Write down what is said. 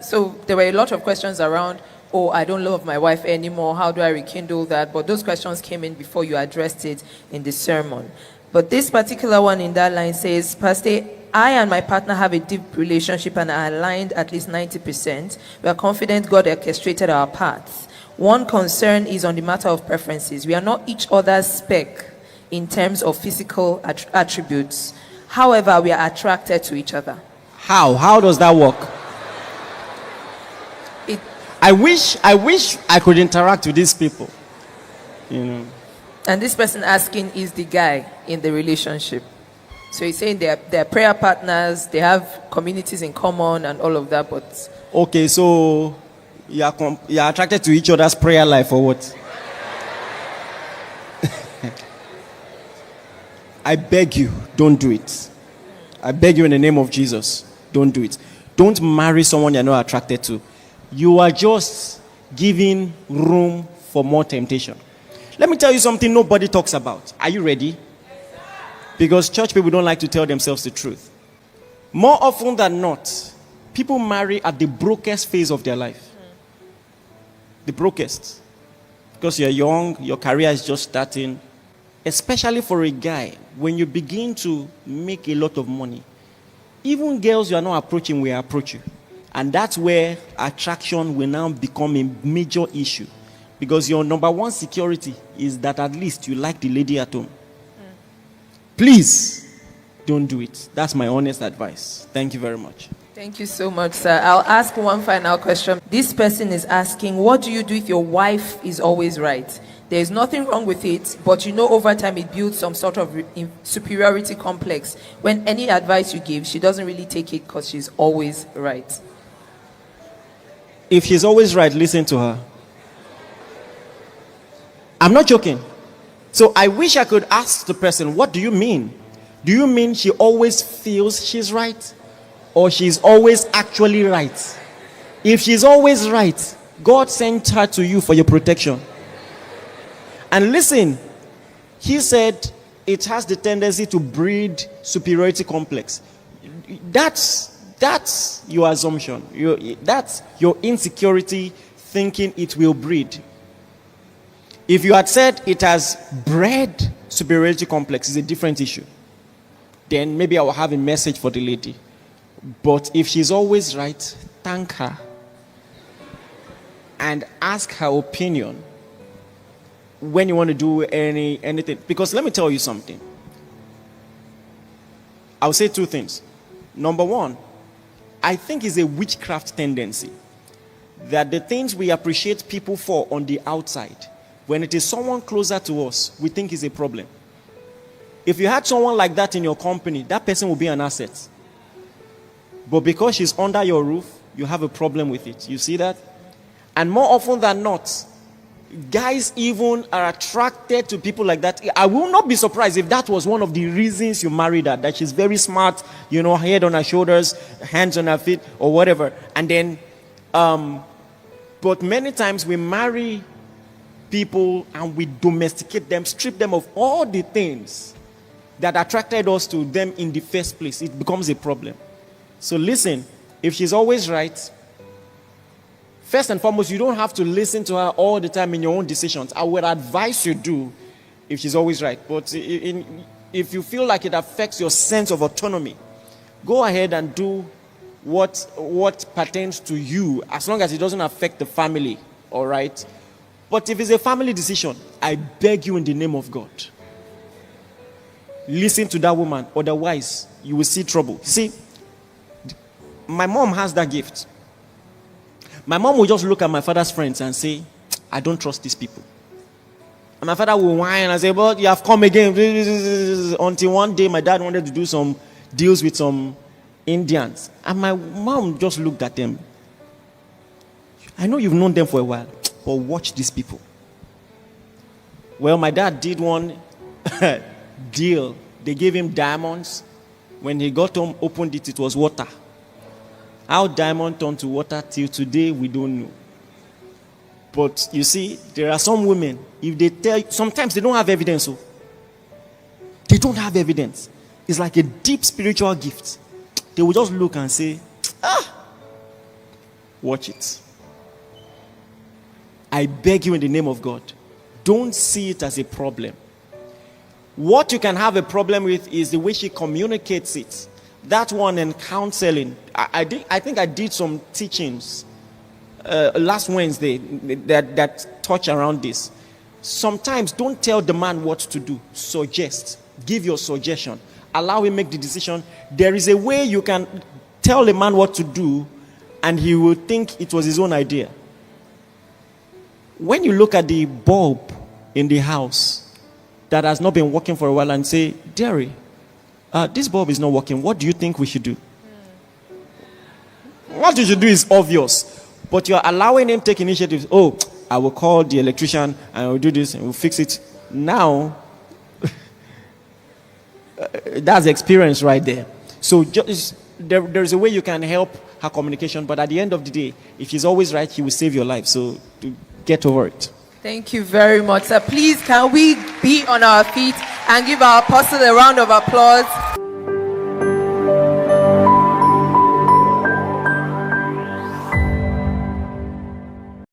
So there were a lot of questions around, oh, I don't love my wife anymore. How do I rekindle that? But those questions came in before you addressed it in the sermon. But this particular one in that line says, Pastor, I and my partner have a deep relationship and are aligned at least 90%. We are confident God orchestrated our paths. One concern is on the matter of preferences. We are not each other's spec in terms of physical attributes. However, we are attracted to each other. How does that work? I wish I could interact with these people. And this person asking is the guy in the relationship. So he's saying they're prayer partners, they have communities in common and all of that, but... Okay, so you are attracted to each other's prayer life or what? I beg you, don't do it. I beg you in the name of Jesus, don't do it. Don't marry someone you're not attracted to. You are just giving room for more temptation. Let me tell you something nobody talks about. Are you ready? Because church people don't like to tell themselves the truth. More often than not, people marry at the brokest phase of their life. The brokest. Because you're young, your career is just starting. Especially for a guy, when you begin to make a lot of money, even girls you are not approaching will approach you. And that's where attraction will now become a major issue. Because your number one security is that at least you like the lady at home. Please, don't do it. That's my honest advice. Thank you very much. Thank you so much, sir. I'll ask one final question. This person is asking, what do you do if your wife is always right? There's nothing wrong with it, but over time it builds some sort of superiority complex. When any advice you give, she doesn't really take it because she's always right. If she's always right, listen to her. I'm not joking. So I wish I could ask the person, what do you mean? Do you mean she always feels she's right? Or she's always actually right? If she's always right, God sent her to you for your protection. And listen, he said it has the tendency to breed superiority complex. That's your assumption. That's your insecurity thinking it will breed. If you had said it has bred superiority complex, it's a different issue. Then maybe I will have a message for the lady. But if she's always right, thank her. And ask her opinion when you want to do anything. Because let me tell you something. I'll say two things. Number one, I think it's a witchcraft tendency that the things we appreciate people for on the outside, when it is someone closer to us, we think is a problem. If you had someone like that in your company, that person will be an asset. But because she's under your roof, you have a problem with it. You see that? And more often than not, guys even are attracted to people like that. I will not be surprised if that was one of the reasons you married her, that she's very smart, head on her shoulders, hands on her feet, or whatever. And then, but many times we marry people and we domesticate them, strip them of all the things that attracted us to them in the first place. It becomes a problem. So listen, if she's always right, first and foremost, you don't have to listen to her all the time in your own decisions. I would advise you do if she's always right. But if you feel like it affects your sense of autonomy, go ahead and do what pertains to you, as long as it doesn't affect the family, all right? But if it's a family decision, I beg you in the name of God, listen to that woman. Otherwise, you will see trouble. You see, my mom has that gift. My mom will just look at my father's friends and say, I don't trust these people. And my father will whine and say, but you have come again. Until one day, my dad wanted to do some deals with some Indians. And my mom just looked at them. I know you've known them for a while, but watch these people. Well, my dad did one deal. They gave him diamonds. When he got home, opened it, it was water. How diamond turned to water till today, we don't know. But you see, there are some women, if they tell you, sometimes they don't have evidence. So they don't have evidence. It's like a deep spiritual gift. They will just look and say, Watch it. I beg you in the name of God, don't see it as a problem. What you can have a problem with is the way she communicates it. That one in counseling. I think I did some teachings last Wednesday that touch around this. Sometimes don't tell the man what to do. Suggest. Give your suggestion. Allow him make the decision. There is a way you can tell a man what to do and he will think it was his own idea. When you look at the bulb in the house that has not been working for a while and say, Derry, this bulb is not working. What do you think we should do? What you should do is obvious. But you're allowing him to take initiative. Oh, I will call the electrician and I will do this and we'll fix it. Now, that's experience right there. So just, there's a way you can help her communication. But at the end of the day, if she's always right, he will save your life. So get over it. Thank you very much, sir. Please, can we be on our feet and give our apostle a round of applause?